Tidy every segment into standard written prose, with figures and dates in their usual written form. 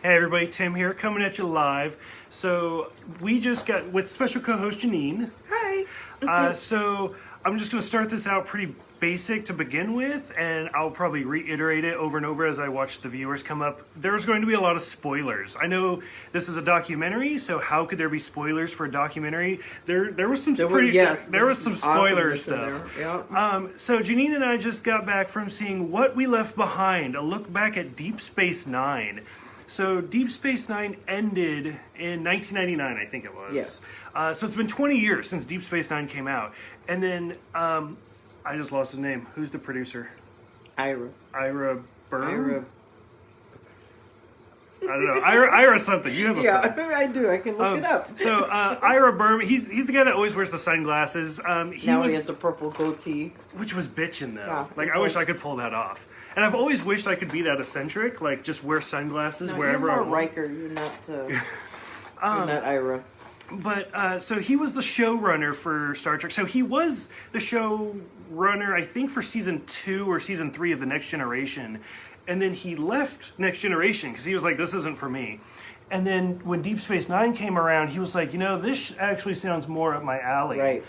Hey everybody, Tim here, coming at you live. So we just got with special co-host Janine. Hi. So I'm just going to start this out pretty basic to begin with, and I'll probably reiterate it over and over as I watch the viewers come up. There's going to be a lot of spoilers. I know this is a documentary, so how could there be spoilers for a documentary? There was some there was some spoiler stuff. Yep. So Janine and I just got back from seeing What We Left Behind, a look back at Deep Space Nine. So Deep Space Nine ended in 1999, I think it was. Yes. So it's been 20 years since Deep Space Nine came out. And then, I just lost his name. Who's the producer? Ira. Ira Burr? Ira. I don't know. Ira something. You have a phone. I do. I can look it up. So Ira Berman, he's the guy that always wears the sunglasses. He has a purple goatee. Which was bitchin' though. Yeah, like I wish I could pull that off. And I've always wished I could be that eccentric, like just wear sunglasses wherever I you're want. more Riker. You're not. You're not Ira. But so he was the showrunner for Star Trek. So he was the showrunner, I think, for season 2 or season 3 of The Next Generation. And then he left Next Generation because he was like, this isn't for me. And then when Deep Space Nine came around, he was like, this actually sounds more up my alley. Right.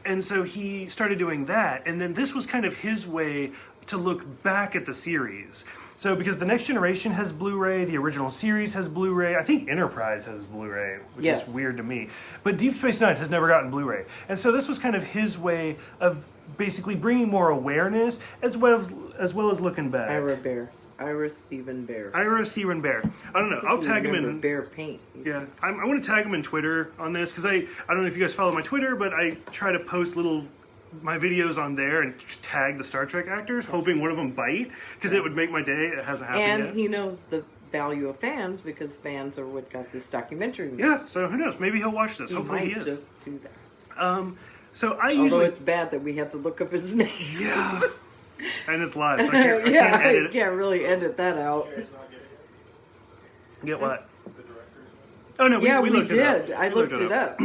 And so he started doing that. And then this was kind of his way to look back at the series. So because The Next Generation has Blu-ray, the original series has Blu-ray, I think Enterprise has Blu-ray, which is weird to me. But Deep Space Nine has never gotten Blu-ray. And so this was kind of his way of basically bringing more awareness as well as looking back. Ira Stephen Bear. Ira Stephen Bear. I don't know. I'll tag him in. Bear paint. Yeah, I want to tag him in Twitter on this because I don't know if you guys follow my Twitter, but I try to post my videos on there and tag the Star Trek actors, hoping one of them bite, because it would make my day. It hasn't happened yet. And he knows the value of fans because fans are what got this documentary made. Yeah, so who knows? Maybe he'll watch this. Hopefully he is. Just do that. So I Although usually... it's bad that we have to look up his name. Yeah. And it's live, so I can't edit it. I can't really edit that out. Get what? Oh, no, we looked did. it up. I looked it up.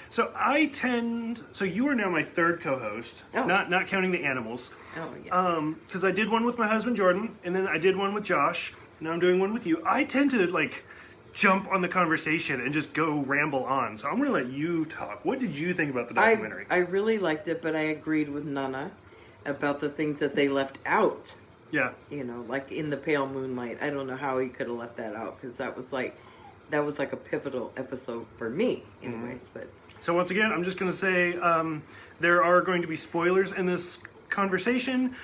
So you are now my third co-host, not counting the animals. Oh, yeah. Because I did one with my husband, Jordan, and then I did one with Josh. Now I'm doing one with you. I tend to, jump on the conversation and just go ramble on. So I'm going to let you talk. What did you think about the documentary? I really liked it, but I agreed with Nana about the things that they left out. Yeah. Like in the pale moonlight. I don't know how he could have left that out, because that was like a pivotal episode for me anyways. But so once again, I'm just going to say there are going to be spoilers in this conversation.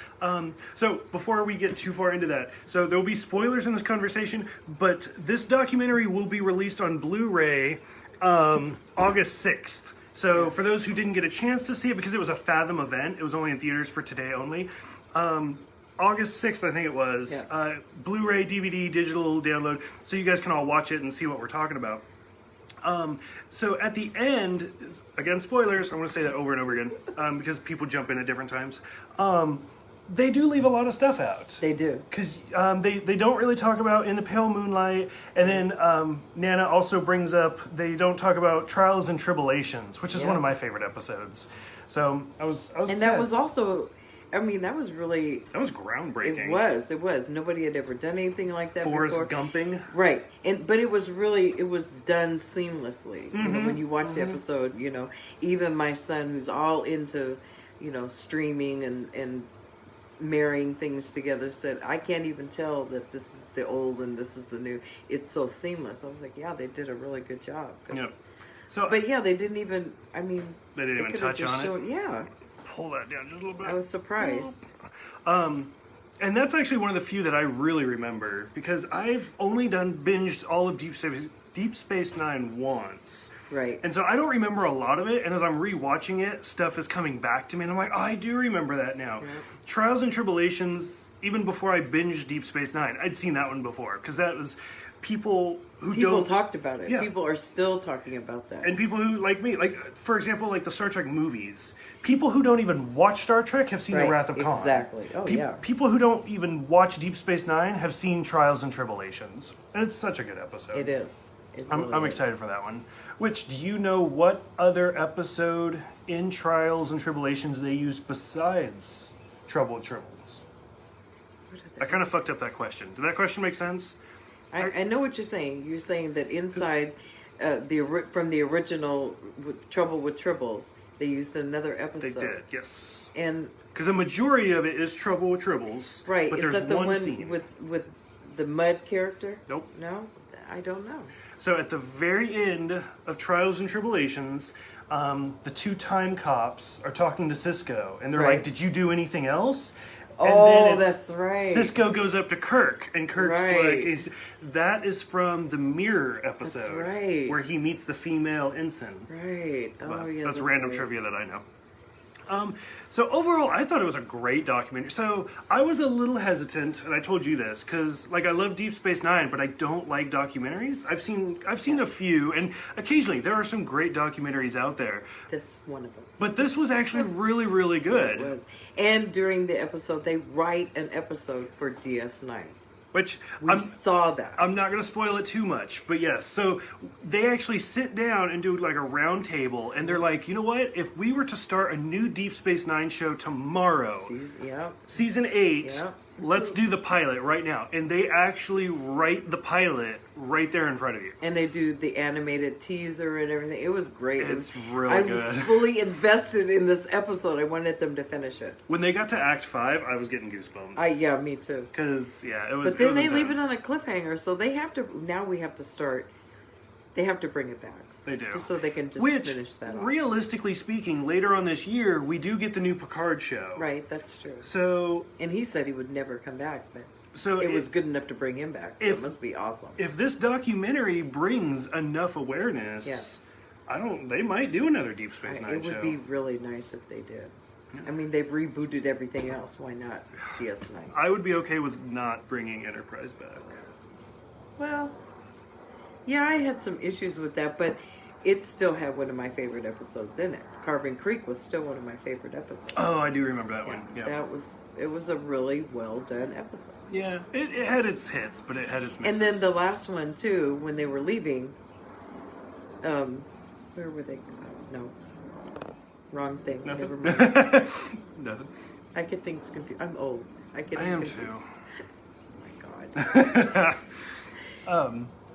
So before we get too far into that, so there will be spoilers in this conversation, but this documentary will be released on Blu-ray August 6th. So for those who didn't get a chance to see it, because it was a Fathom event, it was only in theaters for today only, August 6th, I think it was. Yes. Blu-ray, DVD, digital download, so you guys can all watch it and see what we're talking about. So at the end, again, spoilers, I want to say that over and over again, because people jump in at different times. They do leave a lot of stuff out. they do. Because they don't really talk about In the Pale Moonlight, and then Nana also brings up, they don't talk about Trials and Tribulations, which is one of my favorite episodes. So I was And sad. that was also... that was really... That was groundbreaking. It was. Nobody had ever done anything like that before. Forrest Gumping. Right. But it was done seamlessly. When you watch the episode, even my son, who's all into, streaming and marrying things together, said, I can't even tell that this is the old and this is the new. It's so seamless. I was like, yeah, they did a really good job. Yep. So, but yeah, they didn't even, they didn't even touch on it? Yeah. Pull that down just a little bit. I was surprised. And that's actually one of the few that I really remember, because I've only binged all of Deep Space Nine once. Right. And so I don't remember a lot of it, and as I'm rewatching it, stuff is coming back to me, and I'm like, oh, I do remember that now. Yeah. Trials and Tribulations, even before I binged Deep Space Nine, I'd seen that one before, because that was people talked about it. Yeah. People are still talking about that. And people who, like me, for example, the Star Trek movies. People who don't even watch Star Trek have seen The Wrath of Khan. Exactly. Oh, yeah. People who don't even watch Deep Space Nine have seen Trials and Tribulations. And it's such a good episode. It is. I'm excited for that one. Which, do you know what other episode in Trials and Tribulations they used besides Trouble with Tribbles? I kind of fucked up that question. Did that question make sense? I know what you're saying. You're saying that inside from the original Trouble with Tribbles, they used another episode. They did, yes. And because the majority of it is Trouble with Tribbles. right, But is there's that the one scene. with the mud character? Nope. No, I don't know. So at the very end of Trials and Tribulations, the 2 time cops are talking to Cisco, and they're Right. like, "Did you do anything else?" And Oh, that's right. Cisco goes up to Kirk, and Kirk's Right. that is from the Mirror episode, That's right. where he meets the female ensign. Right. Oh, But yeah. that's random right. trivia that I know. So overall, I thought it was a great documentary. So I was a little hesitant, and I told you this because, like, I love Deep Space Nine, but I don't like documentaries. I've seen a few, and occasionally there are some great documentaries out there. This one of them. But this was actually really, really good. It was. And during the episode, they write an episode for DS9. Which We saw that. I'm not going to spoil it too much, but yes. So they actually sit down and do like a round table, and they're like, you know what? If we were to start a new Deep Space Nine show tomorrow, season 8, Yep. let's do the pilot right now. And they actually write the pilot right there in front of you. And they do the animated teaser and everything. It was great. It's really I good. was fully invested in this episode. I wanted them to finish it. When they got to Act 5, I was getting goosebumps. Yeah, me too. Because, yeah, it was. But then it was they leave it intense. on a cliffhanger, so they have to. Now we have to start. They have to bring it back. They do. Just so they can just Which, finish that off. realistically speaking, later on this year, we do get the new Picard show. Right, that's true. So, And he said he would never come back, but so it was good enough to bring him back. So if- it must be awesome. if this documentary brings enough awareness, Yes. they might do another Deep Space Nine It would show. be really nice if they did. I mean, they've rebooted everything else. Why not DS9? I would be okay with not bringing Enterprise back. Well, yeah, I had some issues with that, but it still had one of my favorite episodes in it. Carbon Creek was still one of my favorite episodes. Oh, I do remember that one. Yeah, It was a really well done episode. yeah. It had its hits, but it had its misses. And then the last one too, when they were leaving, where were they? No, wrong thing. Nothing? Never mind. Nothing. I get things confused. I'm old. I get I them am confused. Oh my god.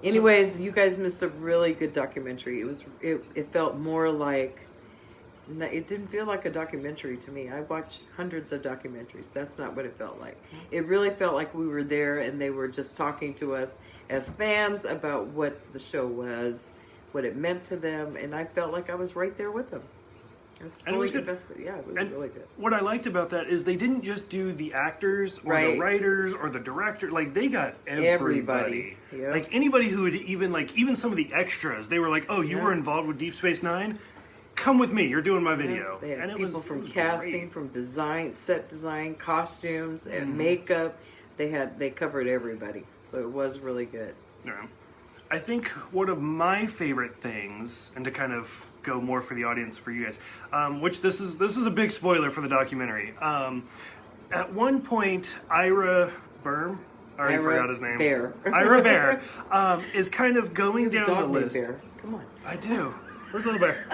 Anyways, you guys missed a really good documentary. It felt more like, it didn't feel like a documentary to me. I watch hundreds of documentaries. That's not what it felt like. It really felt like we were there and they were just talking to us as fans about what the show was, what it meant to them, and I felt like I was right there with them. I was And it fully was good. invested. Yeah, it was And really good. what I liked about that is they didn't just do the actors or Right. the writers or the director. Like, they got everybody. Yep. Like, anybody who would even some of the extras, they were like, oh, you Yeah. were involved with Deep Space Nine? Come with me. You're doing my video. They had and it people was, from it was casting, great. from design, set design, costumes, Mm-hmm. and makeup. They covered everybody, so it was really good. Yeah. I think one of my favorite things, and to kind of go more for the audience, for you guys, which this is a big spoiler for the documentary. At one point, Ira Berm, I already forgot his name. Bear. Ira Bear is kind of going down the Dog named list. Bear. Come on. I do. Where's Little Bear?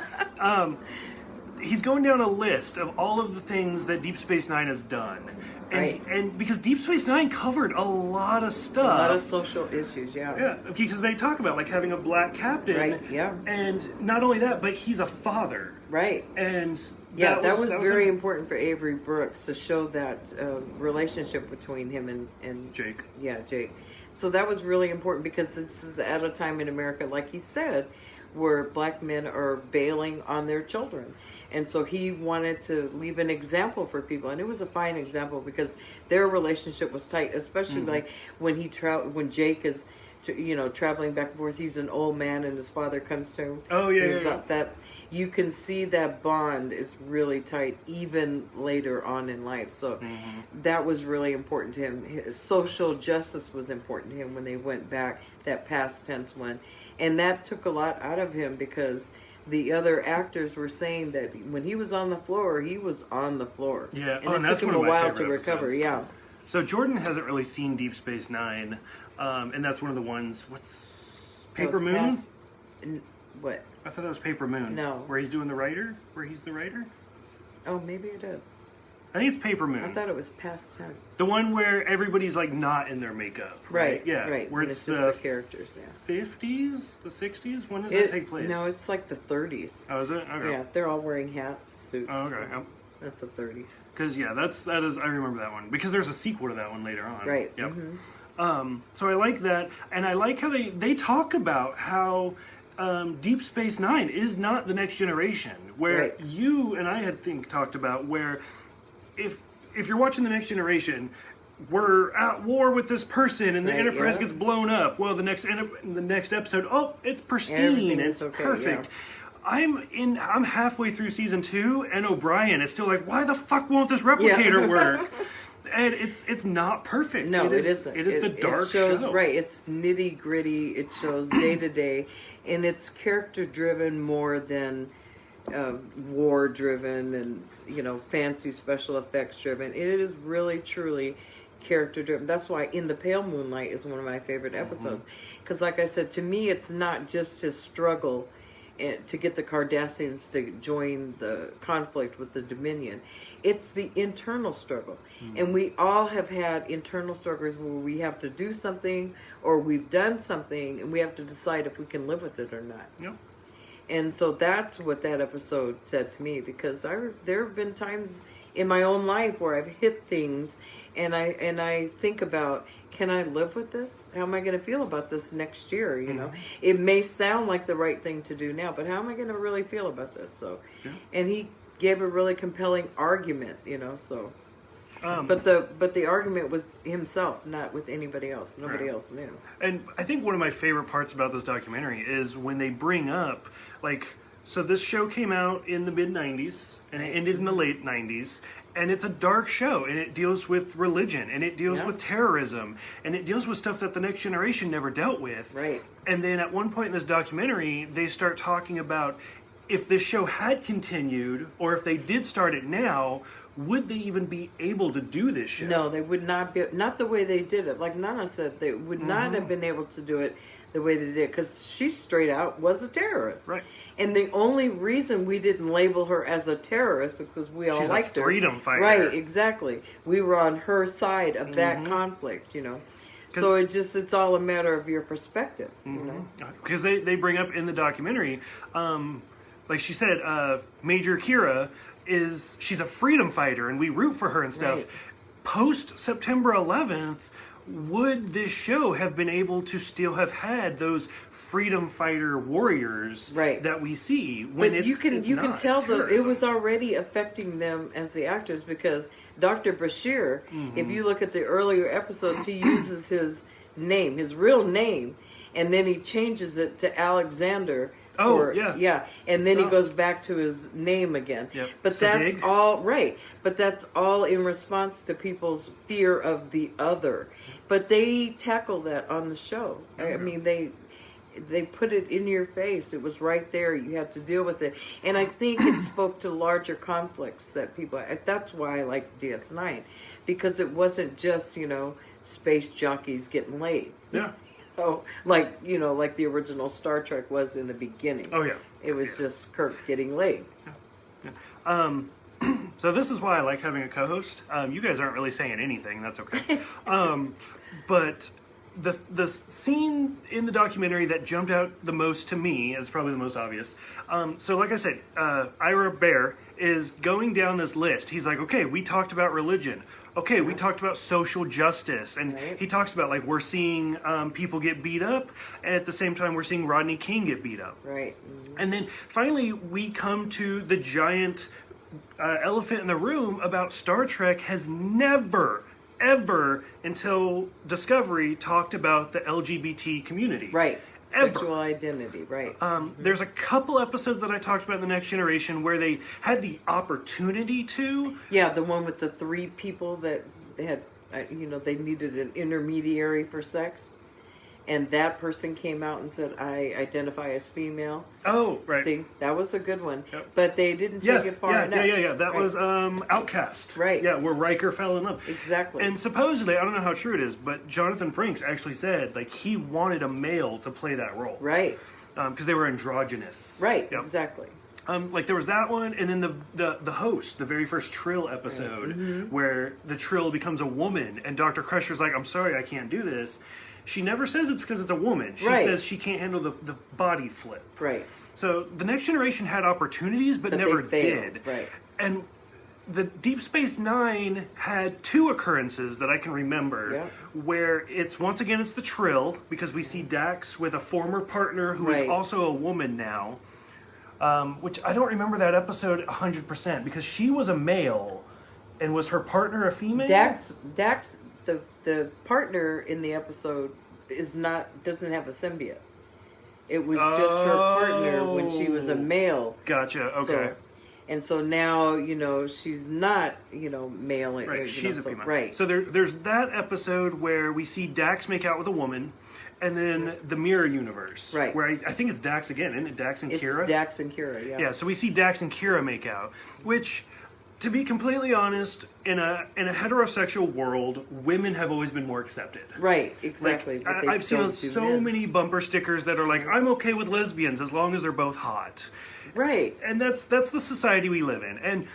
He's going down a list of all of the things that Deep Space Nine has done. And, Right. and because Deep Space Nine covered a lot of stuff. A lot of social issues, yeah. Yeah, because they talk about like having a black captain. Right, yeah. And not only that, but he's a father. Right. And Yeah, that was very him. important for Avery Brooks to show that relationship between him and Jake. Yeah, Jake. So that was really important because this is at a time in America, like he said, where black men are bailing on their children. And so he wanted to leave an example for people, and it was a fine example because their relationship was tight, especially like when when Jake is, traveling back and forth. He's an old man, and his father comes to him. Oh, yeah, He's yeah, like, you can see that bond is really tight even later on in life. So that was really important to him. His social justice was important to him when they went back, that past tense one. And that took a lot out of him because the other actors were saying that when he was on the floor, he was on the floor. Yeah, and and it that's took him one a of my while to favorite recover. episodes. Yeah. So Jordan hasn't really seen Deep Space Nine, and that's one of the ones. What's Paper Moon? What? I thought that was Paper Moon. No. Where he's doing the writer? Where he's the writer? Oh, maybe it is. I think it's Paper Moon. I thought it was past tense. The one where everybody's like not in their makeup. Right. Yeah. Right. Where and it's just the characters. Yeah. 50s, the 60s. When does that take place? No, it's like the 30s. Oh, is it? Okay. Yeah, they're all wearing hats, suits. Oh, okay. Yep. That's the 30s. Because that is I remember that one because there's a sequel to that one later on. Right. Yep. Mm-hmm. So I like that, and I like how they talk about how Deep Space Nine is not the Next Generation, where Right. you and I had talked about where if you're watching the Next Generation, we're at war with this person and the Right, Enterprise yeah. gets blown up. Well, the next episode, oh, it's pristine, Everything it's is okay, perfect. I'm halfway through season 2, and O'Brien is still like, why the fuck won't this replicator work? And it's not perfect. No, it isn't. isn't. It is the dark it shows, show. Right, it's nitty gritty. It shows day to day, and it's character driven more than war driven and fancy special effects driven. It is really truly character driven. That's why In the Pale Moonlight is one of my favorite episodes, because like I said, to me, it's not just his struggle to get the Cardassians to join the conflict with the Dominion. It's the internal struggle. And we all have had internal struggles where we have to do something or we've done something and we have to decide if we can live with it or not. Yep. And so that's what that episode said to me, because there have been times in my own life where I've hit things and I think about, can I live with this? How am I going to feel about this next year? It may sound like the right thing to do now, but how am I going to really feel about this? So, and he gave a really compelling argument, so. But the argument was himself, not with anybody else. Nobody else knew. And I think one of my favorite parts about this documentary is when they bring up, so this show came out in the mid-90s, and it ended in the late 90s, and it's a dark show, and it deals with religion, and it deals with terrorism, and it deals with stuff that the Next Generation never dealt with. Right. And then at one point in this documentary, they start talking about if this show had continued, or if they did start it now, would they even be able to do this show? No, they would not be. Not the way they did it. Like Nana said, they would not have been able to do it the way they did, because she straight out was a terrorist. Right. And the only reason we didn't label her as a terrorist is because we all She's liked her. She's a freedom fighter. Right, exactly. We were on her side of that conflict, So it's all a matter of your perspective, Because they bring up in the documentary, like she said, Major Kira she's a freedom fighter, and we root for her and stuff. Right. Post September 11th, would this show have been able to still have had those freedom fighter warriors that we see? When but you can tell it was already affecting them as the actors, because Dr. Bashir, if you look at the earlier episodes, he uses his name, his real name, and then he changes it to Alexander. And then he goes back to his name again. Yep. But that's all right. But that's all in response to people's fear of the other. But they tackle that on the show. I mean, they put it in your face. It was right there. You had to deal with it. And I think it spoke to larger conflicts that people. That's why I like DS9, because it wasn't just space jockeys getting laid. Yeah. Oh, like the original Star Trek was in the beginning. Oh, yeah. It was just Kirk getting laid. So this is why I like having a co-host. You guys aren't really saying anything. That's okay. But the scene in the documentary that jumped out the most to me is probably the most obvious. So like I said, Ira Bear is going down this list. He's like, okay, we talked about religion. Okay, we talked about social justice, and he talks about we're seeing people get beat up, and at the same time we're seeing Rodney King get beat up. Right. And then finally we come to the giant elephant in the room about Star Trek has never, ever, until Discovery, talked about the LGBT community. Right. Ever. Sexual identity, right. There's a couple episodes that I talked about in The Next Generation where they had the opportunity to. Yeah, the one with the 3 people that they had, they needed an intermediary for sex. And that person came out and said, I identify as female. Oh, right. See, that was a good one. Yep. But they didn't take it far enough. Yeah. That was Outcast. Right. Yeah, where Riker fell in love. Exactly. And supposedly, I don't know how true it is, but Jonathan Frakes actually said, he wanted a male to play that role. Right. Because they were androgynous. Right, Yep. exactly. Like there was that one, and then the host, the very first Trill episode, where the Trill becomes a woman, and Dr. Crusher's like, "I'm sorry, I can't do this." She never says it's because it's a woman. She says she can't handle the body flip. Right. So the Next Generation had opportunities, but never did. Right. And the Deep Space Nine had 2 occurrences that I can remember where it's once again it's the Trill, because we see Dax with a former partner who is also a woman now. Which I don't remember that episode 100% because she was a male, and was her partner a female? Dax, the partner in the episode doesn't have a symbiote. It was just her partner when she was a male. Gotcha. Okay. So now she's not male. Right. She's a female. Right. So there's that episode where we see Dax make out with a woman. And then the Mirror Universe, where I think it's Dax again, isn't it? Dax and Kira? It's Dax and Kira, yeah. Yeah, so we see Dax and Kira make out, which, to be completely honest, in a heterosexual world, women have always been more accepted. Right, exactly. Like, I've seen so many bumper stickers that are like, "I'm okay with lesbians as long as they're both hot." Right. And that's the society we live in. And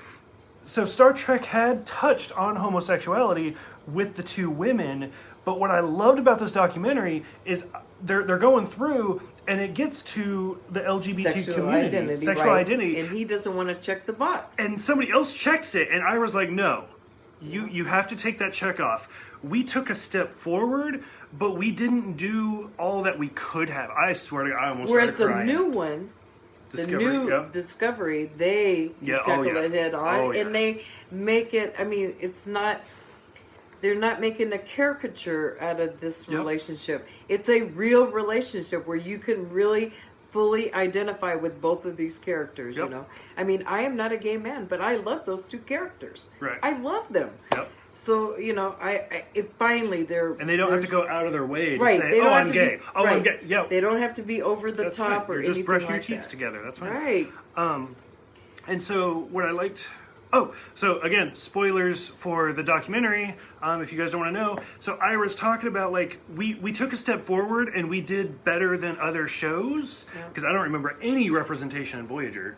so Star Trek had touched on homosexuality with the 2 women. But what I loved about this documentary is they're going through, and it gets to the LGBT community, sexual identity, and he doesn't want to check the box. And somebody else checks it, and Ira's like, "No, you have to take that check off. We took a step forward, but we didn't do all that we could have." I swear to God, I almost started crying. Whereas the new one, Discovery, they tackle it head on, and they make it. I mean, it's not. They're not making a caricature out of this relationship. It's a real relationship where you can really fully identify with both of these characters, I mean, I am not a gay man, but I love those 2 characters. Right. I love them. Yep. So, finally they're... And they don't have to go out of their way to say, "Oh, I'm gay. I'm gay." Yeah. They don't have to be over the top or anything just brushing your like teeth that. together. That's fine. Right. And so what I liked... Oh, so again, spoilers for the documentary, if you guys don't want to know. So Ira's talking about, like, we took a step forward and we did better than other shows, because I don't remember any representation in Voyager.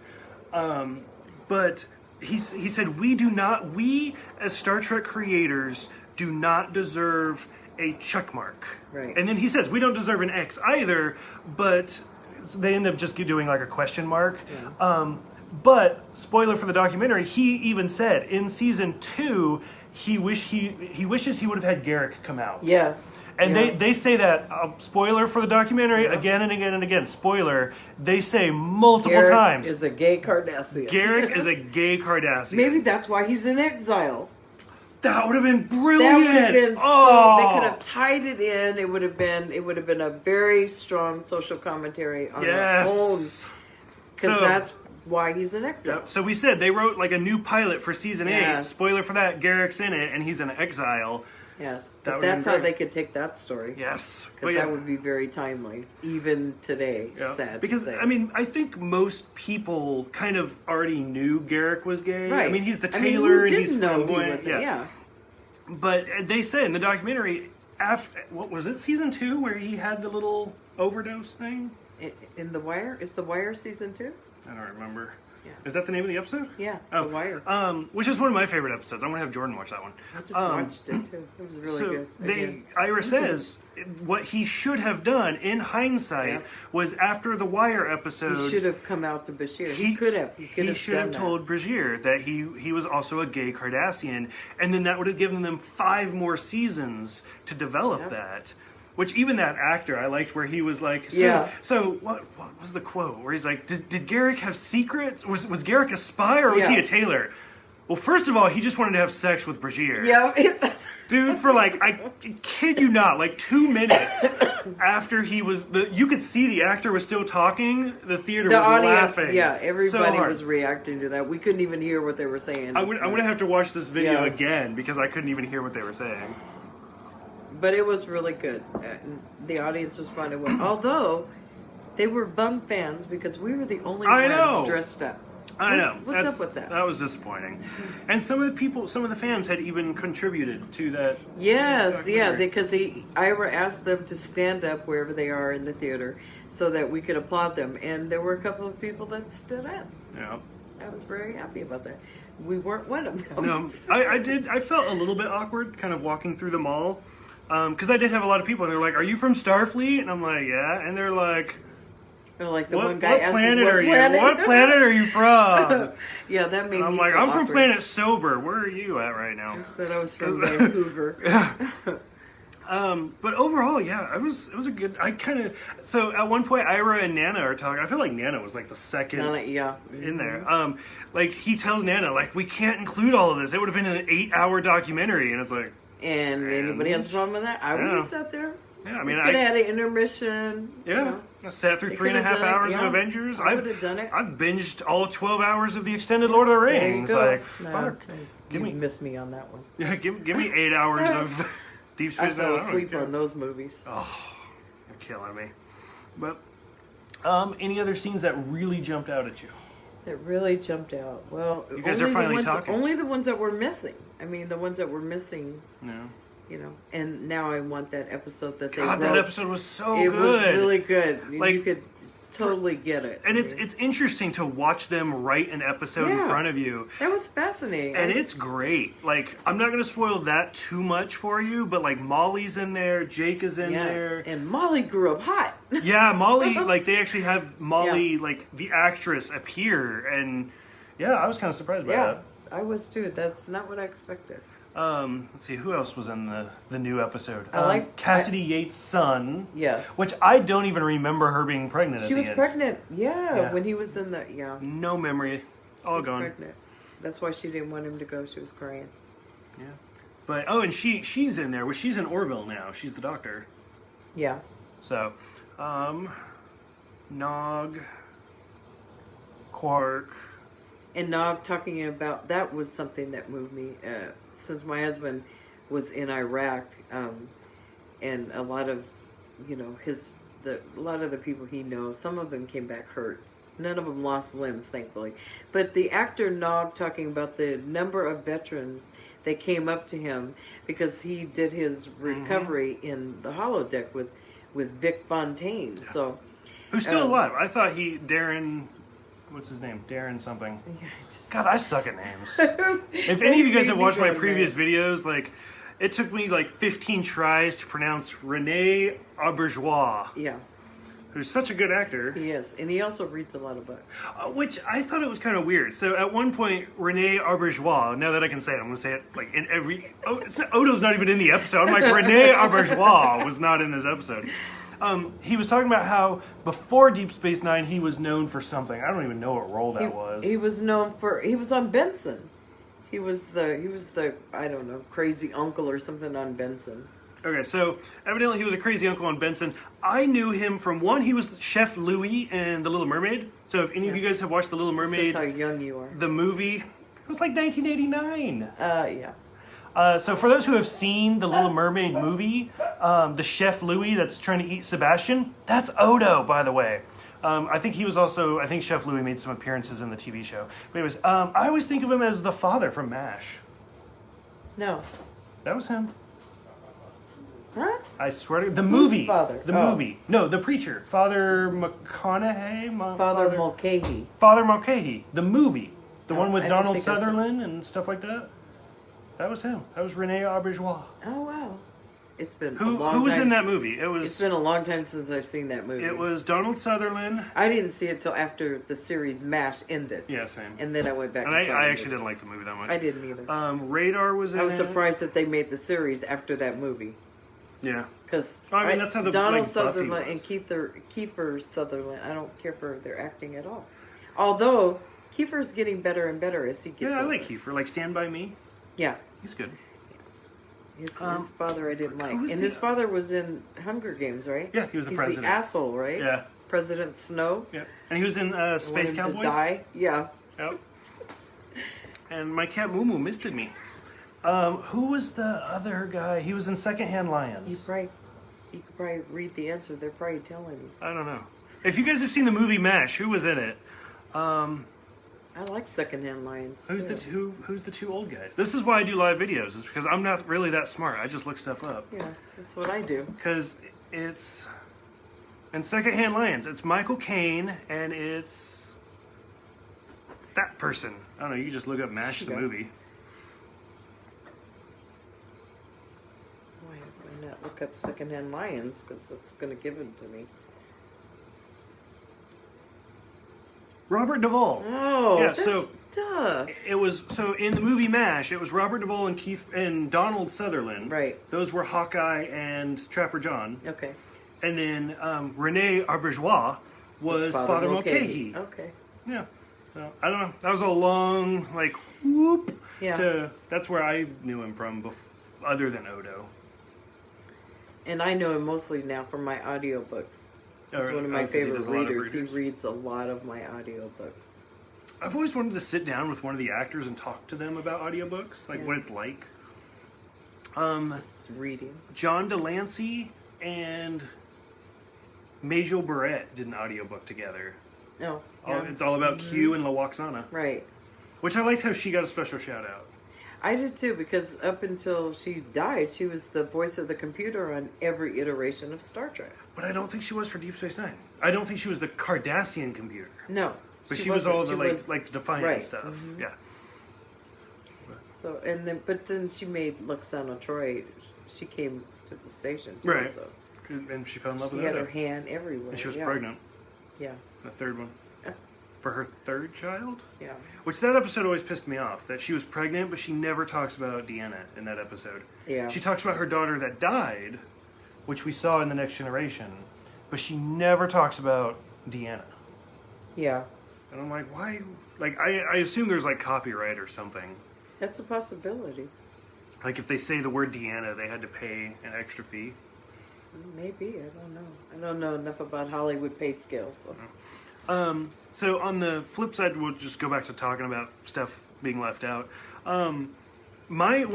But he said, we as Star Trek creators do not deserve a check mark. Right. And then he says, we don't deserve an X either, but they end up just doing like a question mark. Yeah. But spoiler for the documentary, he even said in season 2 he wishes he would have had Garrick come out. Yes. And they say that, spoiler for the documentary, again and again and again, spoiler, they say multiple times. Garrick is a gay Cardassian. Garrick is a gay Cardassian. Maybe that's why he's in exile. That would have been brilliant. That would have been so. They could have tied it in. It would have been a very strong social commentary on their own. Because that's why he's in exile. Yep. So we said they wrote like a new pilot for season 8. Spoiler for that, Garrick's in it and he's in exile. Yes, but that's how they could take that story. Yes. Because that would be very timely, even today, sad because, to say. I mean, I think most people kind of already knew Garrick was gay. Right. I mean, he's the tailor and he's flamboyant. Yeah. But they said in the documentary, what was it, season 2, where he had the little overdose thing? In The Wire? Is The Wire season 2? I don't remember. Yeah. Is that the name of the episode? Yeah, The Wire. Which is one of my favorite episodes. I'm going to have Jordan watch that one. I just watched it too. It was really good. Ira says what he should have done in hindsight was after the Wire episode. He should have come out to Bashir. He could have. He should have told Bashir that he was also a gay Cardassian, and then that would have given them 5 more seasons to develop that. Which even that actor, I liked where he was like, so what was the quote? Where he's like, did Garrick have secrets? Was Garrick a spy or was he a tailor? Well, first of all, he just wanted to have sex with Bashir. Yeah. Dude, for like, I kid you not, like 2 minutes after he was, you could see the actor was still talking, the theater was laughing. Yeah, everybody was reacting to that. We couldn't even hear what they were saying. I'm going to have to watch this video again because I couldn't even hear what they were saying. But it was really good. The audience responded well. Although, they were bum fans because we were the only ones dressed up. I know. What's up with that? That was disappointing. And some of the fans had even contributed to that. Yes, because Ira asked them to stand up wherever they are in the theater so that we could applaud them. And there were a couple of people that stood up. Yeah. I was very happy about that. We weren't one of them. No, I felt a little bit awkward kind of walking through the mall. Because I did have a lot of people, and they're like, "Are you from Starfleet?" And I'm like, "Yeah." And they're like, Or like the "What, one guy what asked planet us, are you? What planet are you from?" Yeah, that made And I'm me like, feel "I'm from awkward. planet Sober. Where are you at right now?" I said I was from Vancouver. But overall, yeah, it was a good. I kind of so at one point, Ira and Nana are talking. I feel like Nana was like the second Yeah. in there. Like he tells Nana, like, we can't include all of this. It would have been an 8-hour documentary, and it's like. And anybody has a problem with that? I would have sat there. Yeah, I mean, could have had an intermission. Yeah, You know. I sat through They 3.5 could've done it, hours of yeah. Avengers. I would have done it. I've binged all 12 hours of the extended Lord of the There you Rings. go. Like, No, fuck. Give you me, missed me on that one. yeah, give me 8 hours of Deep I Space Nine. fell don't asleep care. on those movies. Oh, you're killing me. But any other scenes that really jumped out at you? That really jumped out. Well, You guys are finally talking. Only the ones that were missing. I mean, the ones that were missing. No. You know, and now I want that episode that they God, wrote. that episode was so It good. was really good. Like, you could totally get it. And it's interesting to watch them write an episode in Yeah. front of you. That was fascinating. And it's great. Like, I'm not going to spoil that too much for you, but like Molly's in there, Jake is in there. And Molly grew up hot. Yeah, Molly, like they actually have Molly, like the actress, appear. And yeah, I was kind of surprised by Yeah, I was too. That's not what I expected. that. Let's see, who else was in the new episode? I like- Cassidy Yates' son. Yes. Which I don't even remember her being pregnant at She the was end. pregnant. Yeah, Yeah. when he was in the No memory. All she was gone. pregnant. That's why she didn't want him to go. She was crying. Yeah. But and she's in there. Well, she's in Orville now. She's the doctor. Yeah. So, Nog, Quark. And Nog talking about that was something that moved me. Since my husband was in Iraq, and a lot of, a lot of the people he knows, some of them came back hurt. None of them lost limbs, thankfully. But the actor Nog talking about the number of veterans that came up to him because he did his recovery in the holodeck with Vic Fontaine. Yeah. So Who's still alive? I thought Darren. What's his name? Darren something. yeah, God, I suck at names. If any of you guys have watched my previous videos, like, it took me like 15 tries to pronounce Rene Auberjonois, yeah, who's such a good actor. he is, and he also reads a lot of books. Which I thought it was kind of weird. So at one point, Rene Auberjonois, now that I can say it, I'm going to say it like in every... Odo's not even in the episode. I'm like, Rene Auberjonois was not in this episode. He was talking about how before Deep Space Nine, he was known for something. I don't even know what role that was. He was known for, he was on Benson. He was the I don't know, crazy uncle or something on Benson. Okay, so evidently he was a crazy uncle on Benson. I knew him from he was Chef Louis in The Little Mermaid. So if any of you guys have watched The Little Mermaid, Shows how young you are. the movie, it was like 1989. Yeah. So for those who have seen the Little Mermaid movie, the Chef Louis that's trying to eat Sebastian, that's Odo, by the way. I think Chef Louis made some appearances in the TV show. But anyways, I always think of him as the father from MASH. No. That was him. Huh? I swear to the movie. father? The Oh. movie. No, the preacher. Father McConaughey? Father Mulcahy. Father Mulcahy. The movie. The Oh, one with I don't Donald think I saw- Sutherland and stuff like that. That was him. That was Rene Auberjonois. Oh wow. It's been a Who long was time. in that movie? It It's was been a long time since I've seen that movie. it was Donald Sutherland. I didn't see it till after the series MASH ended. Yeah, same. And then I went back And and saw I the actually movie. didn't like the movie that much. I didn't either. Radar was in I was it. surprised that they made the series after that movie. Yeah. Because I mean, that's how the Donald like, Buffy Sutherland and was. Kiefer Sutherland, I don't care for their acting at all. Although Kiefer's getting better and better as he gets Yeah, I older. like Kiefer. Like Stand By Me. Yeah, He's good. his father I didn't like, who's and the- his father was in Hunger Games, right? Yeah, he was the He's president. the asshole, right? Yeah. President Snow. Yeah. And he was in I Space want him Cowboys. to die. Yeah. Yep. And my cat Moo Moo misted me. Who was the other guy? He was in Secondhand Lions. You could probably read the answer. They're probably telling you. I don't know. If you guys have seen the movie MASH, who was in it? I like Secondhand Lions. Who's too. the two old guys? This is why I do live videos. Is because I'm not really that smart. I just look stuff up. Yeah, that's what I do. Because it's in Secondhand Lions. It's Michael Caine and it's that person. I don't know. You can just look up MASH the Yeah. movie. Why not look up Secondhand Lions? Because it's going to give it to me. Robert Duvall. Oh, Yeah, that's so- duh. It was so in the movie MASH. It was Robert Duvall and Keith and Donald Sutherland. Right. Those were Hawkeye and Trapper John. Okay. And then Rene Auberjonois was Father Mulcahy. Okay. Yeah. So I don't know. That was a long whoop. Yeah. That's where I knew him from, other than Odo. And I know him mostly now from my audiobooks. He's Or- one of my 'cause he favorite does a lot of readers. He readers. reads a lot of my audiobooks. I've always wanted to sit down with one of the actors and talk to them about audiobooks, Yeah. what it's like. Just reading. John Delancey and Majel Barrett did an audiobook together. Oh, It's all about Q and La Waxana, right. which I liked how she got a special shout out. I did too, because up until she died, she was the voice of the computer on every iteration of Star Trek. But I don't think she was for Deep Space Nine. I don't think she was the Cardassian computer. No. But she was all wasn't. the She was- like the Defiant right. stuff. Mhm. Yeah. So but then she made Luxana Troy. She came to the station too, Right. so And she fell in love she with had Odo. her hand everywhere. And she was yeah. pregnant. Yeah, The third one. Yeah. For her third child? yeah. Which that episode always pissed me off. That she was pregnant, but she never talks about Deanna in that episode. Yeah. She talks about her daughter that died, which we saw in The Next Generation, but she never talks about Deanna. Yeah, And I'm like, why? Like, I assume there's copyright or something. that's a possibility. Like, if they say the word Deanna, they had to pay an extra fee. Maybe, I don't know. I don't know enough about Hollywood pay scales. So. So on the flip side, we'll just go back to talking about stuff being left out. One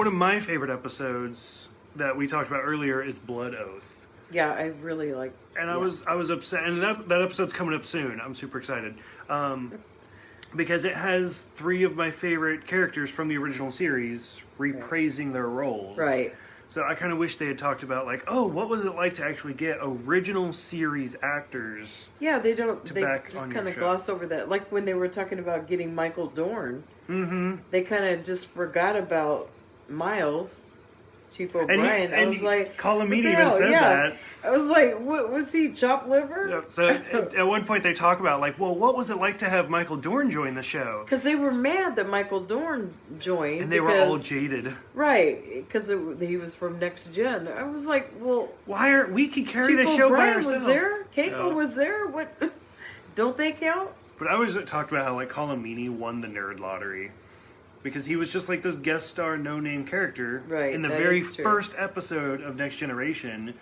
of my favorite episodes that we talked about earlier is Blood Oath. Yeah, I really like. And yeah. I was upset, and that episode's coming up soon. I'm super excited because it has 3 of my favorite characters from the original series reprising their roles. Right. So I kind of wish they had talked about what was it like to actually get original series actors? Yeah, they don't. to They back just on kind your of show. gloss over that. Like when they were talking about getting Michael Dorn, they kind of just forgot about Miles, Chief O'Brien. I was like, Colin what Meany the even hell? says Yeah. that. I was like, what was he? Chopped liver? Yep. So at one point they talk about what was it like to have Michael Dorn join the show? Because they were mad that Michael Dorn joined. And they were all jaded. right, because he was from Next Gen. I was like, well, Why aren't we can carry Chief the show by O'Brien ourselves? was there. Keiko Yeah. was there. What? Don't they count? But I always talked about how Colin Meany won the nerd lottery. Because he was just this guest star, no-name character. Right, In the that very is true. first episode of Next Generation,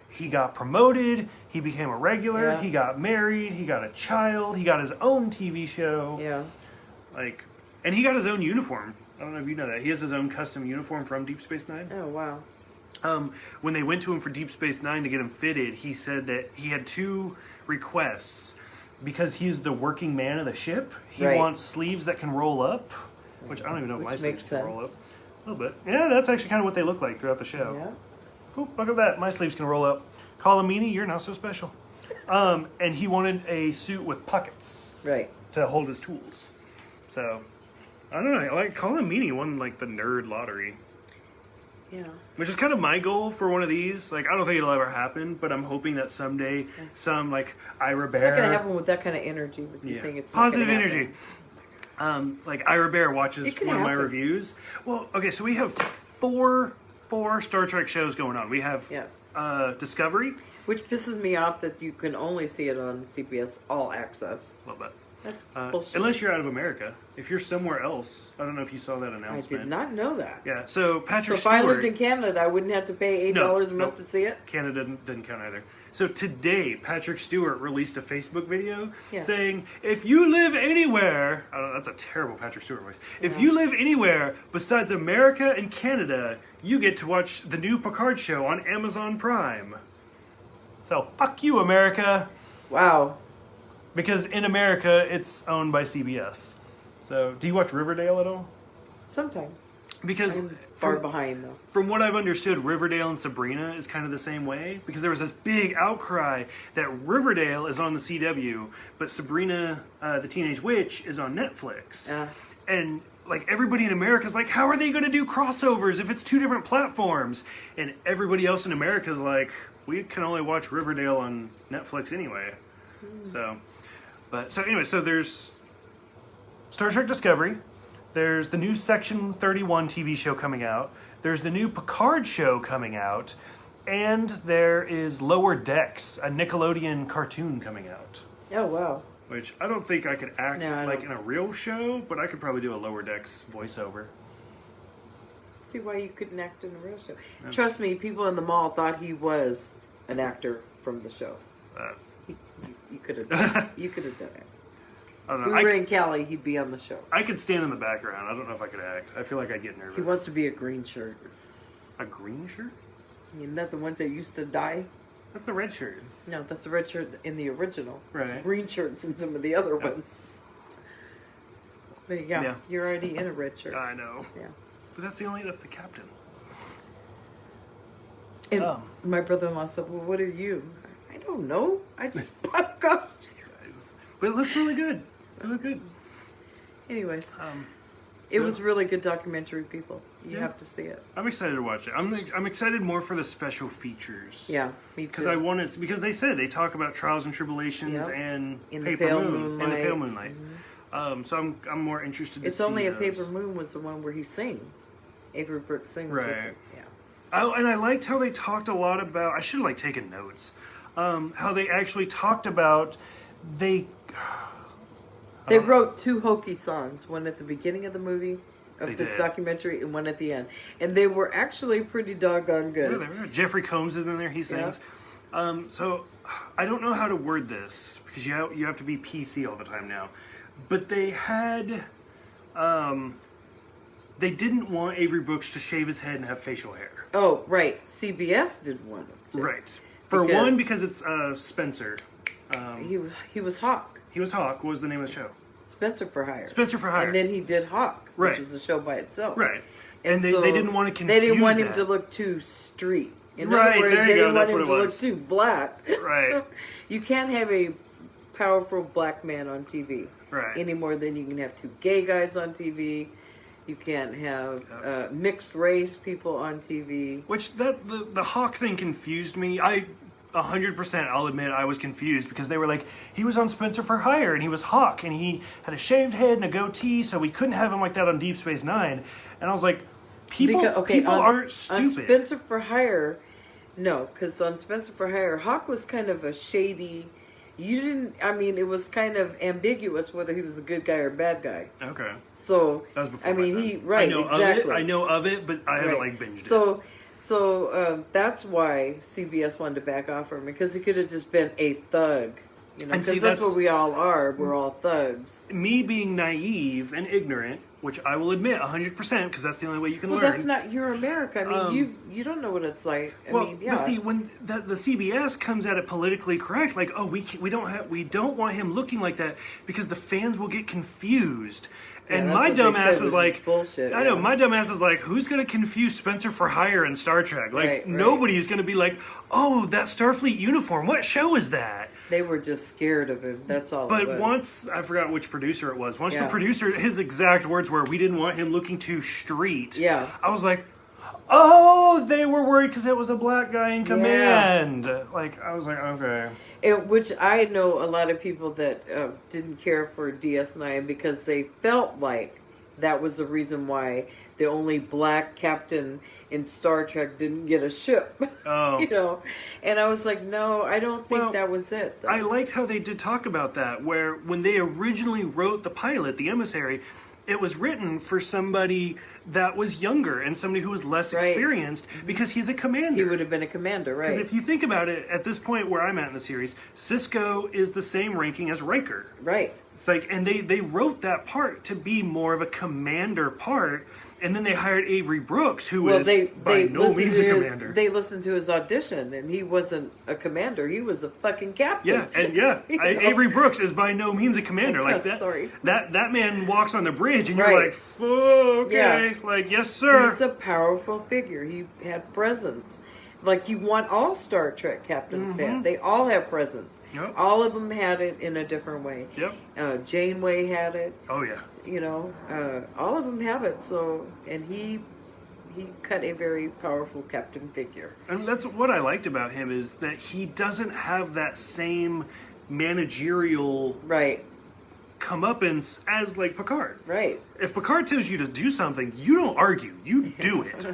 he got promoted, he became a regular, Yeah. he got married, he got a child, he got his own TV show. Yeah. And he got his own uniform. I don't know if you know that. He has his own custom uniform from Deep Space Nine. Oh wow. When they went to him for Deep Space Nine to get him fitted, he said that he had 2 requests. Because he's the working man of the ship, he Right. wants sleeves that can roll up. Which I don't even know if my Which sleeves makes can roll up. sense. A little bit. Yeah, that's actually kind of what they look like throughout the show. Yeah. Oop, look at that. My sleeves can roll up. Colin Meany, you're not so special. And he wanted a suit with pockets Right. to hold his tools. So, I don't know. Colin Meany won the nerd lottery. Yeah. Which is kind of my goal for one of these. I don't think it'll ever happen, but I'm hoping that someday some Ira It's Bear. not gonna happen with that kind of energy. With you saying it's not positive gonna energy. happen. Ira Bear watches It could one of my happen. reviews. Well, okay, so we have four Star Trek shows going on. We have Yes. Discovery. Which pisses me off that you can only see it on CBS All Access. A little bit. That's bullshit. Unless you're out of America. If you're somewhere else, I don't know if you saw that I announcement. did not know that. Yeah, so So Patrick if Stewart. I lived in Canada, I wouldn't have to pay $8 a month to see it. Canada didn't count either. So today, Patrick Stewart released a Facebook video saying, if you live anywhere, that's a terrible Patrick Stewart voice. If you live anywhere besides America and Canada, you get to watch the new Picard show on Amazon Prime. So fuck you, America. Wow. Because in America, it's owned by CBS. So do you watch Riverdale at all? Sometimes. Because far behind though. From what I've understood, Riverdale and Sabrina is kind of the same way, because there was this big outcry that Riverdale is on the CW, but Sabrina, the Teenage Witch, is on Netflix. And like everybody in America is like, how are they going to do crossovers if it's two different platforms? And everybody else in America is like, we can only watch Riverdale on Netflix anyway. So anyway, so there's Star Trek Discovery. There's the new Section 31 TV show coming out. There's the new Picard show coming out. And there is Lower Decks, a Nickelodeon cartoon coming out. Oh, wow. Which I don't think I could act like in a real show, but I could probably do a Lower Decks voiceover. See why you couldn't act in a real show. Yeah. Trust me, people in the mall thought he was an actor from the show. You could have done it. You could have done it. I don't know. If we were in Cali, he'd be on the show. I could stand in the background. I don't know if I could act. I feel like I'd get nervous. He wants to be a green shirt. A green shirt? Isn't that the ones that used to die? That's the red shirts. No, that's the red shirt in the original. Right. It's green shirts in some of the other ones. But yeah, you're already in a red shirt. I know. Yeah. But that's the captain. And my brother-in-law said, well, what are you? I don't know. I just bought a costume. But it looks really good. It looked good. Anyways, it was really good documentary, people. You have to see it. I'm excited to watch it. I'm excited more for the special features. Yeah, me too. Because they said they talk about trials and tribulations and in Paper the Pale Moon Moonlight. and the Pale Moonlight. So I'm more interested. It's to see only a those. Paper Moon was the one where he sings. Avery Brooks sings. Right. With him. Yeah. Oh, and I liked how they talked a lot about. I should have taken notes. How they actually talked about They wrote two hokey songs, one at the beginning of the movie, of this documentary, and one at the end. And they were actually pretty doggone good. Yeah, they were. Jeffrey Combs is in there, he sings. Yeah. So, I don't know how to word this, because you have to be PC all the time now. But they had, they didn't want Avery Brooks to shave his head and have facial hair. Oh, right. CBS didn't want him to. Right. Because it's Spencer. He was Hawk. He was Hawk. What was the name of the show? Spencer for Hire. Spencer for Hire. And then he did Hawk, which is a show by itself. Right. And they didn't want to confuse They didn't want him to look too street. In other words, there you they go. didn't That's want him what to it was. look too black. Right. You can't have a powerful black man on TV. Right. Any more than you can have two gay guys on TV. You can't have mixed race people on TV. Which the Hawk thing confused me. 100%, I'll admit, I was confused because they were like, he was on Spencer for Hire and he was Hawk and he had a shaved head and a goatee, so we couldn't have him like that on Deep Space Nine. And I was like, people aren't stupid. On Spencer for Hire, no, because on Spencer for Hire, Hawk was kind of a shady. It was kind of ambiguous whether he was a good guy or a bad guy. Okay. So, that was before I know of it, but I haven't binged it. So that's why CBS wanted to back off from him, because he could have just been a thug. Because that's what we all are. We're all thugs. Me being naive and ignorant, which I will admit 100%, because that's the only way you can learn. Well, that's not your America. I mean, you don't know what it's like. But see, when the CBS comes at it politically correct, like, oh, we don't want him looking like that because the fans will get confused. And my dumbass is like, bullshit. I know, my dumbass is like, who's going to confuse Spencer for Hire and Star Trek? Like, nobody's going to be like, oh, that Starfleet uniform, what show is that? They were just scared of him, that's all But it was. once, I forgot which producer it was, the producer, his exact words were, we didn't want him looking too street. Yeah. I was like, oh, they were worried because it was a black guy in command. Like, I was like, okay. Which I know a lot of people that didn't care for DS9 because they felt like that was the reason why the only black captain in Star Trek didn't get a ship. Oh. And I was like, no, I don't think that was it. Though. I liked how they did talk about that, where when they originally wrote the pilot, The Emissary, it was written for somebody that was younger and somebody who was less experienced because he's a commander. He would have been a commander, right? Because if you think about it, at this point where I'm at in the series, Cisco is the same ranking as Riker. Right. It's like, and they wrote that part to be more of a commander part, And then they hired Avery Brooks, who is by no means a commander. They listened to his audition, and he wasn't a commander. He was a fucking captain. Avery Brooks is by no means a commander. Like that. Sorry. That man walks on the bridge, and you're like, okay, like yes, sir. He's a powerful figure. He had presence. Like you want all Star Trek captains to have. They all have presence. Yep. All of them had it in a different way. Yep. Janeway had it. Oh yeah. You know, all of them have it. So, and he cut a very powerful captain figure. And that's what I liked about him, is that he doesn't have that same managerial comeuppance as like Picard. Right. If Picard tells you to do something, you don't argue. You do it.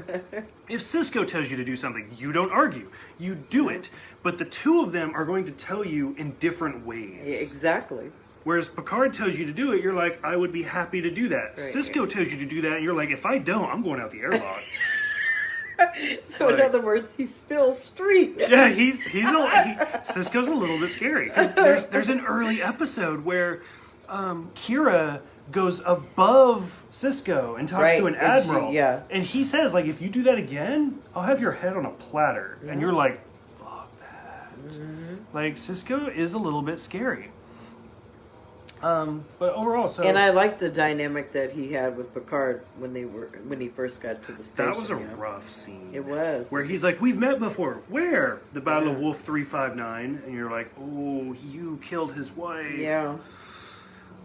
If Sisko tells you to do something, you don't argue. You do it. But the two of them are going to tell you in different ways. Yeah, exactly. Whereas Picard tells you to do it, you're like, I would be happy to do that. Right. Sisko tells you to do that, and you're like, if I don't, I'm going out the airlock. So in other words, he's still street. Yeah, Sisko's a little bit scary. 'Cause there's an early episode where Kira goes above Sisko and talks to an admiral. And he says, like, if you do that again, I'll have your head on a platter. And you're like, fuck that. Like, Sisko is a little bit scary. But overall, and I like the dynamic that he had with Picard when he first got to the station. That was a rough scene. It was. Where he's like, we've met before. Where? The Battle of Wolf 359. And you're like, oh, you killed his wife. Yeah.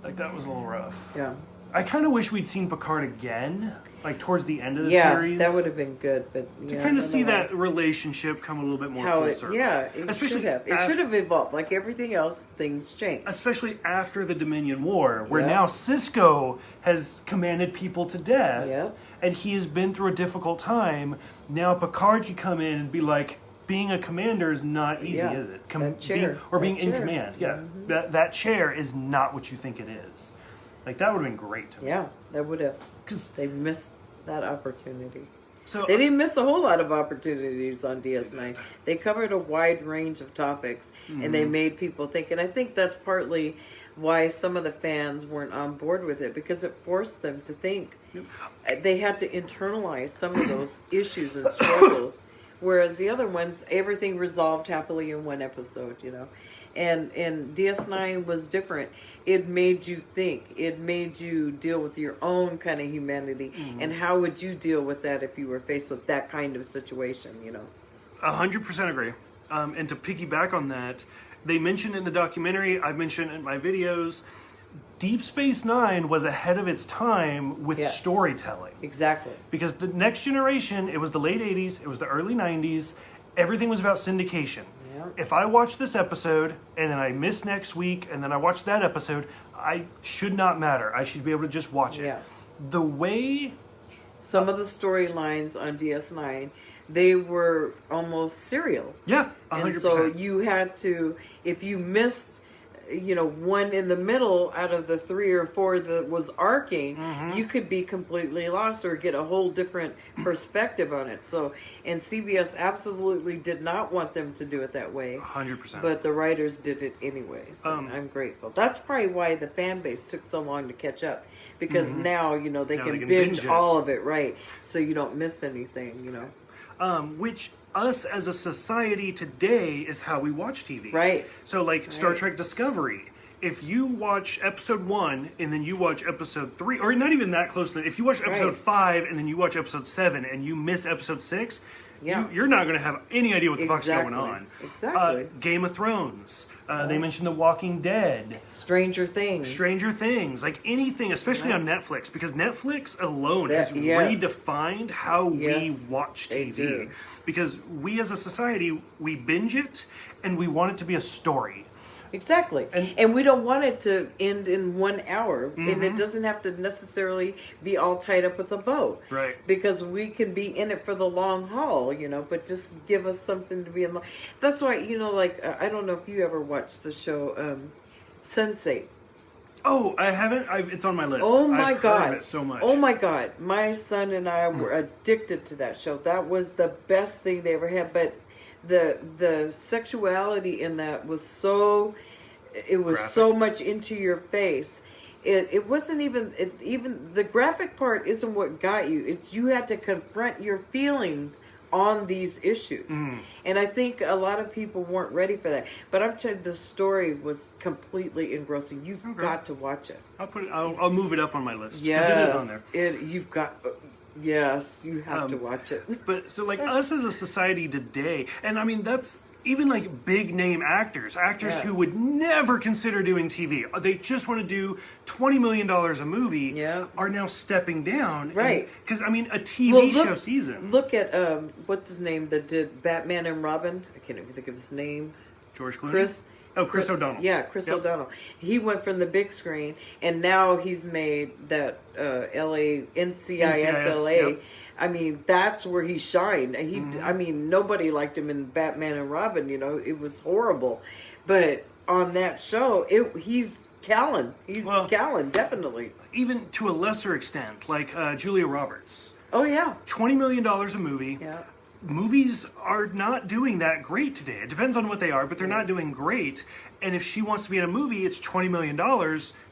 Like, that was a little rough. Yeah. I kind of wish we'd seen Picard again, like towards the end of the series. Yeah, that would have been good. But to kind of see that relationship come a little bit more full circle. It should have. It should have evolved. Like everything else, things change. Especially after the Dominion War, where now Sisko has commanded people to death, and he has been through a difficult time. Now Picard can come in and be like, being a commander is not easy, is it? Being in command. Yeah, that chair is not what you think it is. Like, that would have been great to me. Yeah, that would have. Because they missed that opportunity. So they didn't miss a whole lot of opportunities on DS9. They covered a wide range of topics, and they made people think. And I think that's partly why some of the fans weren't on board with it, because it forced them to think. They had to internalize some of those issues and struggles. Whereas the other ones, everything resolved happily in one episode, you know. And DS9 was different. It made you think. It made you deal with your own kind of humanity. And how would you deal with that if you were faced with that kind of situation, you know? 100% agree. And to piggyback on that, they mentioned in the documentary, I've mentioned in my videos, Deep Space Nine was ahead of its time with storytelling. Exactly. Because the Next Generation, it was the late 80s, it was the early 90s, everything was about syndication. If I watch this episode, and then I miss next week, and then I watch that episode, I should not matter. I should be able to just watch it. The way... Some of the storylines on DS9, they were almost serial. Yeah, 100%. And so you had to, if you missed, you know, one in the middle out of the 3 or 4 that was arcing, you could be completely lost or get a whole different perspective on it. So, and CBS absolutely did not want them to do it that way. 100%. But the writers did it anyway. So I'm grateful. That's probably why the fan base took so long to catch up. Because now, you know, they can binge all of it, right? So you don't miss anything, you know. Which us as a society today is how we watch TV. Right. So like Star Trek Discovery, if you watch episode 1 and then you watch episode 3, or not even that close, if you watch episode 5 and then you watch episode 7 and you miss episode 6, you're not going to have any idea what the fuck's going on. Exactly. Game of Thrones. They mentioned The Walking Dead. Stranger Things. Like anything, especially on Netflix, because Netflix alone has redefined how we watch TV. Because we as a society, we binge it and we want it to be a story. Exactly. And we don't want it to end in 1 hour. And it doesn't have to necessarily be all tied up with a bow. Right. Because we can be in it for the long haul, you know, but just give us something to be in. That's why, you know, like, I don't know if you ever watched the show Sense8. Oh, I haven't. It's on my list. Oh my God. I've heard of it so much. Oh my God. My son and I were addicted to that show. That was the best thing they ever had. But the sexuality in that was so, it was graphic. So much into your face. it wasn't even the graphic part isn't what got you. It's you had to confront your feelings on these issues. And I think a lot of people weren't ready for that. But I'm telling you, the story was completely engrossing. You've got to watch it. I'll move it up on my list. Yes, because it is on there. You've got. Yes, you have to watch it. But so like us as a society today, and I mean that's even like big name actors who would never consider doing TV. They just want to do $20 million a movie. Are now stepping down. Right. Because I mean a TV show season. Look at what's his name that did Batman and Robin. I can't even think of his name. George Clooney. Chris O'Donnell. Yeah, Chris O'Donnell. He went from the big screen, and now he's made that NCISLA. Yep. I mean, that's where he shined. I mean, nobody liked him in Batman and Robin. You know, it was horrible. But on that show, he's Callan. He's Callan, definitely. Even to a lesser extent, like Julia Roberts. Oh yeah, $20 million a movie. Yeah. Movies are not doing that great today. It depends on what they are, but they're not doing great. And if she wants to be in a movie, it's $20 million.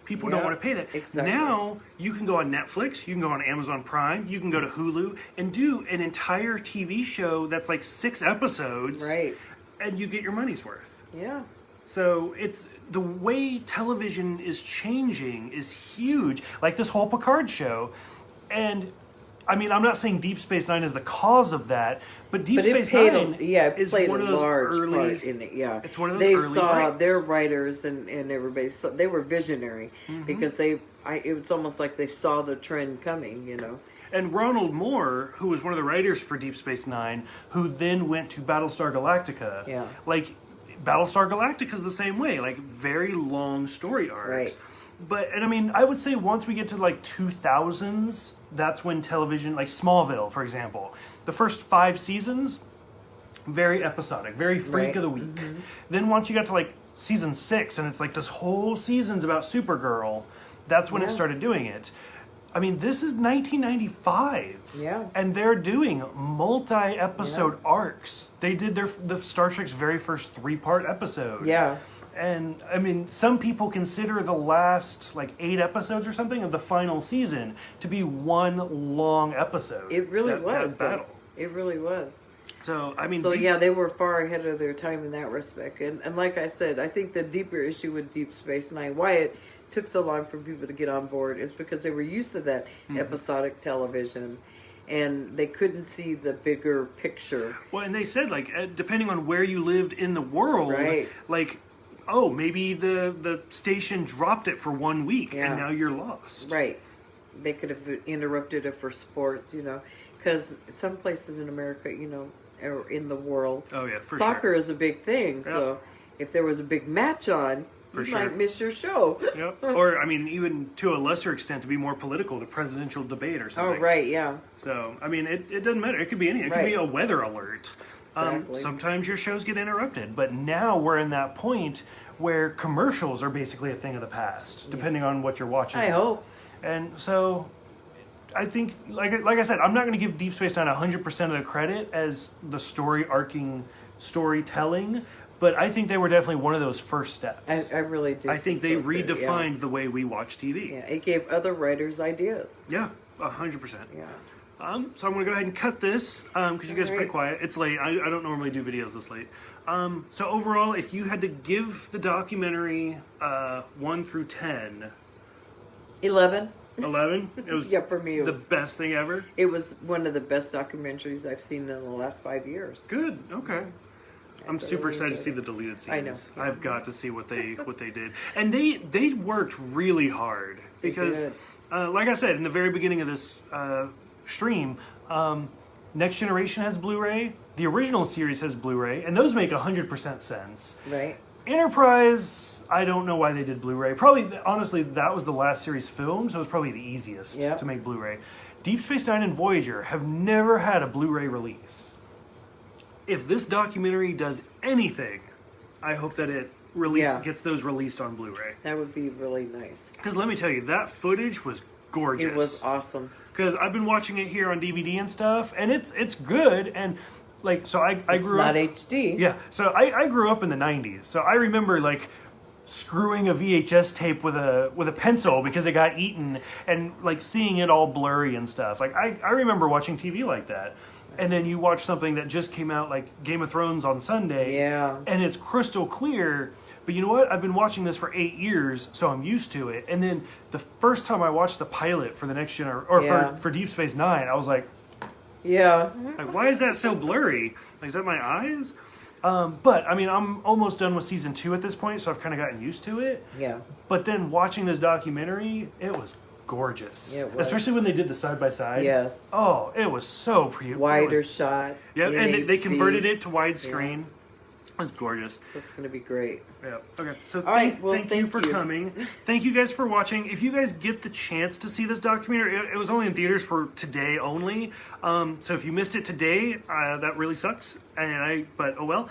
People don't want to pay that. Exactly. Now, you can go on Netflix, you can go on Amazon Prime, you can go to Hulu, and do an entire TV show that's like 6 episodes. Right. And you get your money's worth. Yeah. So it's the way television is changing is huge. Like this whole Picard show. And I mean, I'm not saying Deep Space Nine is the cause of that, but Deep Space Nine is one of those early. Part in it, yeah, it's one of those they early saw breaks. Their writers and everybody. So they were visionary because it was almost like they saw the trend coming. You know. And Ronald Moore, who was one of the writers for Deep Space Nine, who then went to Battlestar Galactica. Yeah. Like Battlestar Galactica is the same way, like very long story arcs. Right. And I mean, I would say once we get to like 2000s, that's when television, like Smallville, for example, the first 5 seasons, very episodic, very freak of the week. Then once you got to like season 6, and it's like this whole season's about Supergirl, that's when it started doing it. I mean, this is 1995. Yeah. And they're doing multi-episode arcs. They did the Star Trek's very first 3-part episode. Yeah. And I mean, some people consider the last like 8 episodes or something of the final season to be one long episode. It really was. That battle. It really was. So I mean, they were far ahead of their time in that respect. And like I said, I think the deeper issue with Deep Space Nine, why it took so long for people to get on board, is because they were used to that episodic television. And they couldn't see the bigger picture. Well, and they said like depending on where you lived in the world, like. Oh, maybe the station dropped it for 1 week and now you're lost. Right. They could have interrupted it for sports, you know, because some places in America, you know, or in the world, soccer is a big thing. So if there was a big match on, you might miss your show. Or, I mean, even to a lesser extent, to be more political, the presidential debate or something. Oh, right, yeah. So, I mean, it doesn't matter. It could be anything. It could be a weather alert. Exactly. Sometimes your shows get interrupted, but now we're in that point where commercials are basically a thing of the past, depending on what you're watching. I hope. And so, I think, like I said, I'm not going to give Deep Space Nine 100% of the credit as the arcing storytelling, but I think they were definitely one of those first steps. I really do. I think they redefined the way we watch TV. Yeah, it gave other writers ideas. Yeah, 100%. Yeah. So I'm going to go ahead and cut this because you guys are pretty quiet. It's late. I don't normally do videos this late. So overall, if you had to give the documentary 1 through 10... 11. 11? It was for me it was the best thing ever? It was one of the best documentaries I've seen in the last 5 years. Good, okay. I'm super excited to see the deleted scenes. I know. Yeah. I've got to see what they did. And they worked really hard because, like I said, in the very beginning of this stream, Next Generation has Blu-ray, the original series has Blu-ray, and those make 100% sense. Right. Enterprise, I don't know why they did Blu-ray. Probably, honestly, that was the last series filmed, so it was probably the easiest to make Blu-ray. Deep Space Nine and Voyager have never had a Blu-ray release. If this documentary does anything, I hope that it gets those released on Blu-ray. That would be really nice. Because let me tell you, that footage was gorgeous. It was awesome. Because I've been watching it here on DVD and stuff, and it's good. And like, so I grew up. It's not HD. Yeah, so I grew up in the '90s, so I remember like screwing a VHS tape with a pencil because it got eaten, and like seeing it all blurry and stuff. Like I remember watching TV like that. And then you watch something that just came out, like Game of Thrones on Sunday, Yeah. and it's crystal clear. But you know what? I've been watching this for 8 years, so I'm used to it. And then the first time I watched the pilot for the next for Deep Space Nine, I was like, Yeah. why is that so blurry? Like, is that my eyes? But I mean, I'm almost done with season 2 at this point, so I've kind of gotten used to it. Yeah. But then watching this documentary, it was gorgeous. Yeah, it was. Especially when they did the side by side. Yes. Oh, it was so Wider shot. Yeah, in and they HD. converted it to widescreen. It's gorgeous. So it's going to be great. Yeah. Okay. So right, well, thank you for coming. Thank you guys for watching. If you guys get the chance to see this documentary, it was only in theaters for today only. So if you missed it today, that really sucks. But oh well.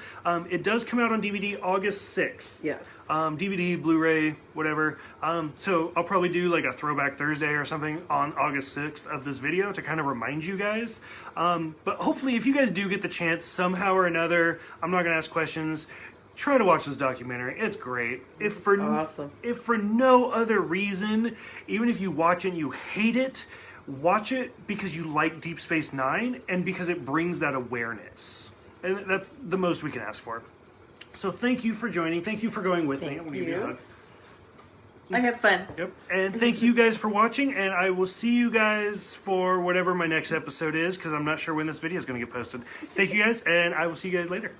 It does come out on DVD August 6th. Yes. DVD, Blu-ray, whatever. So I'll probably do like a throwback Thursday or something on August 6th of this video to kind of remind you guys. But hopefully if you guys do get the chance somehow or another, I'm not going to ask questions, try to watch this documentary. It's great. Awesome. If for no other reason, even if you watch it and you hate it, watch it because you like Deep Space Nine and because it brings that awareness. And that's the most we can ask for. So thank you for joining. Thank you for going with me. I'm gonna give you a hug. I have fun. Yep. And thank you guys for watching, and I will see you guys for whatever my next episode is, because I'm not sure when this video is going to get posted. Thank you guys, and I will see you guys later.